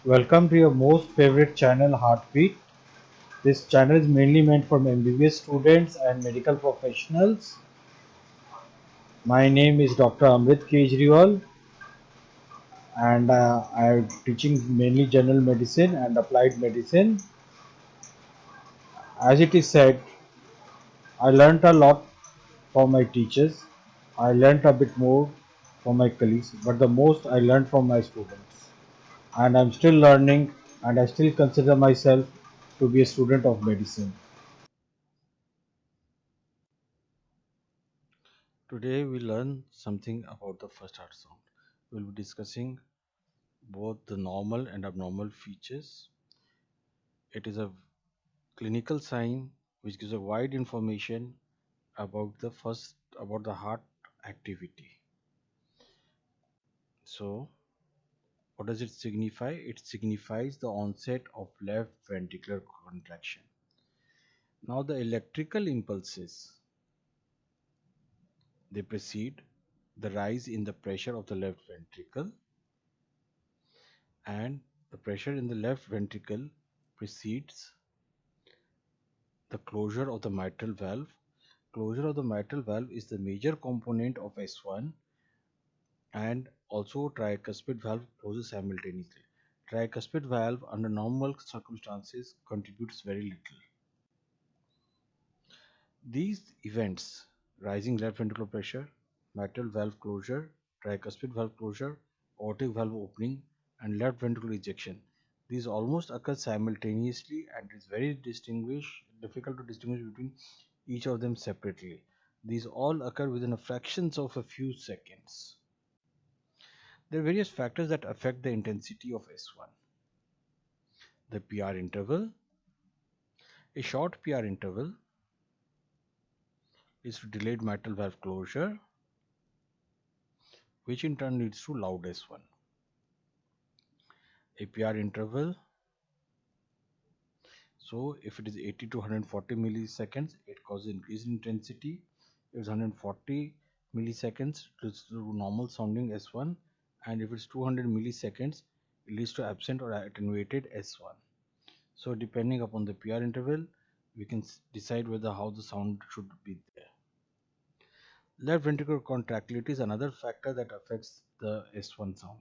Welcome to your most favorite channel, Heartbeat. This channel is mainly meant for MBBS students and medical professionals. My name is Dr. Amrit Kejriwal, and I am teaching mainly general medicine and applied medicine. As it is said, I learnt a lot from my teachers. I learnt a bit more from my colleagues, but the most I learned from my students. And I'm still learning, and I still consider myself to be a student of medicine. Today we learn something about the first heart sound. We'll be discussing both the normal and abnormal features. It is a clinical sign which gives a wide information about the heart activity. So, what does it signify? It signifies the onset of left ventricular contraction. Now the electrical impulses they precede the rise in the pressure of the left ventricle, and the pressure in the left ventricle precedes the closure of the mitral valve. Closure of the mitral valve is the major component of S1, and also tricuspid valve closes simultaneously. Tricuspid valve under normal circumstances contributes very little. These events, rising left ventricular pressure, mitral valve closure, tricuspid valve closure, aortic valve opening, and left ventricular ejection, these almost occur simultaneously, and it's very difficult to distinguish between each of them separately. These all occur within a fractions of a few seconds. There are various factors that affect the intensity of S1. The PR interval. A short PR interval is delayed mitral valve closure, which in turn leads to loud S1. APR interval. So if it is 80 to 140 milliseconds, it causes increased intensity. If it's 140 milliseconds, it's to normal sounding S1, and if it's 200 milliseconds, it leads to absent or attenuated S1. So depending upon the PR interval, we can decide whether how the sound should be there. Left ventricular contractility is another factor that affects the S1 sound.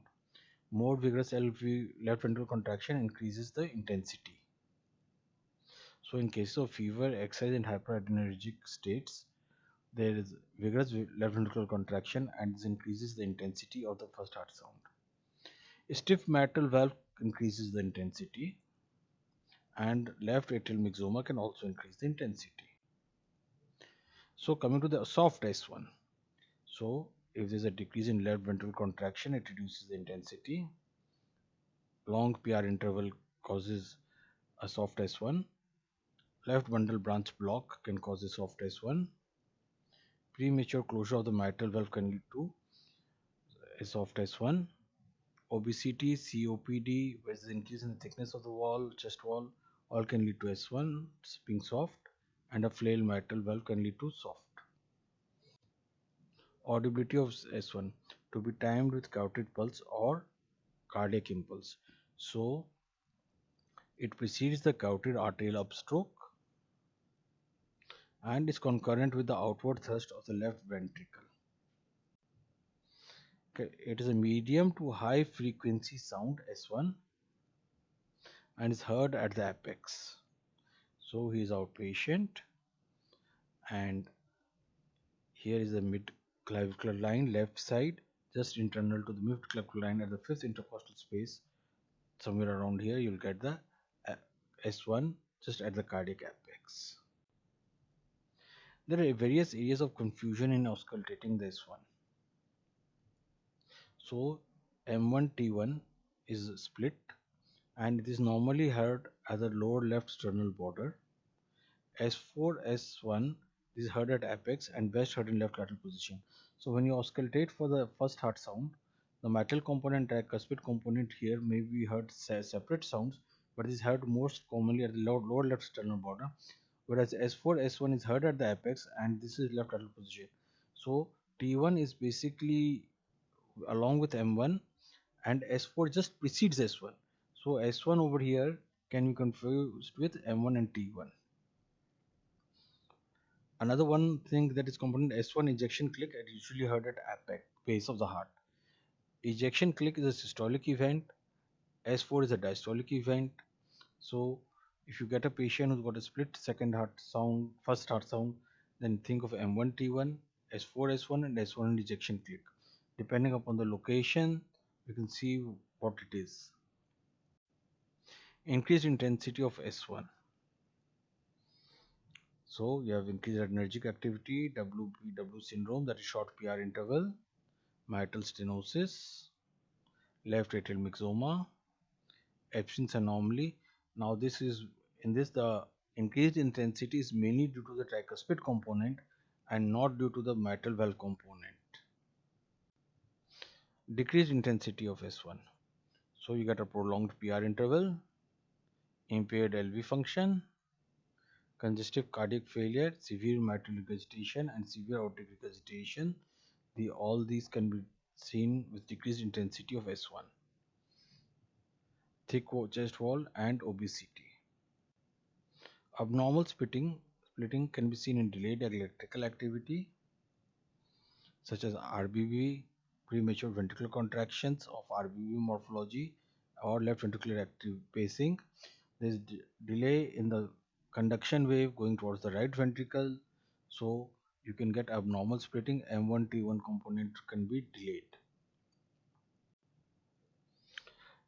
More vigorous left ventricular contraction increases the intensity. So in cases of fever, exercise and hyperadrenergic states, there is vigorous left ventricular contraction, and this increases the intensity of the first heart sound. A stiff mitral valve increases the intensity, and left atrial myxoma can also increase the intensity. So coming to the soft S1. So if there is a decrease in left ventricular contraction, it reduces the intensity. Long PR interval causes a soft S1. Left bundle branch block can cause a soft S1. Premature closure of the mitral valve can lead to a soft S1. Obesity, COPD, with the increase in the thickness of the wall, chest wall, all can lead to S1 being soft, and a flail mitral valve can lead to soft. Audibility of S1 to be timed with carotid pulse or cardiac impulse. So it precedes the carotid arterial upstroke and is concurrent with the outward thrust of the left ventricle. Okay, it is a medium to high frequency sound S1 and is heard at the apex. So he is outpatient, and here is the mid clavicular line left side, just internal to the mid clavicular line at the fifth intercostal space. Somewhere around here you'll get the S1 just at the cardiac apex. There are various areas of confusion in auscultating the S1. So M1T1 is split, and it is normally heard at the lower left sternal border. S4, S1 is heard at apex and best heard in left lateral position. So when you auscultate for the first heart sound, the mitral component and tricuspid component here may be heard separate sounds, but is heard most commonly at the lower left sternal border, whereas S4, S1 is heard at the apex and this is left lateral position. So T1 is basically along with M1, and S4 just precedes S1. So S1 over here can be confused with M1 and T1. Another one thing that is component S1 ejection click is usually heard at apex, base of the heart. Ejection click is a systolic event. S4 is a diastolic event. So if you get a patient who's got a split second heart sound, first heart sound, then think of M1 T1, S4 S1 and S1 ejection click. Depending upon the location, you can see what it is. Increased intensity of S1. So you have increased adrenergic activity, WPW syndrome, that is short PR interval, mitral stenosis, left atrial myxoma, Epstein's anomaly. Now this is in this the increased intensity is mainly due to the tricuspid component and not due to the mitral valve component. Decreased intensity of S1. So you get a prolonged PR interval, impaired LV function, congestive cardiac failure, severe mitral regurgitation and severe aortic regurgitation. All these can be seen with decreased intensity of S1. Thick chest wall and obesity. Abnormal splitting can be seen in delayed electrical activity such as RBV, premature ventricular contractions of RBV morphology or left ventricular active pacing. There is delay in the conduction wave going towards the right ventricle, so you can get abnormal splitting. M1 T1 component can be delayed.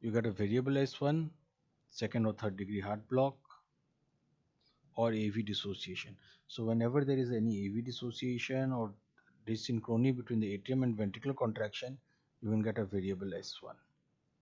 You get a variable S1, second or third degree heart block, or AV dissociation. So whenever there is any AV dissociation or dysynchrony between the atrium and ventricular contraction, you will get a variable S1.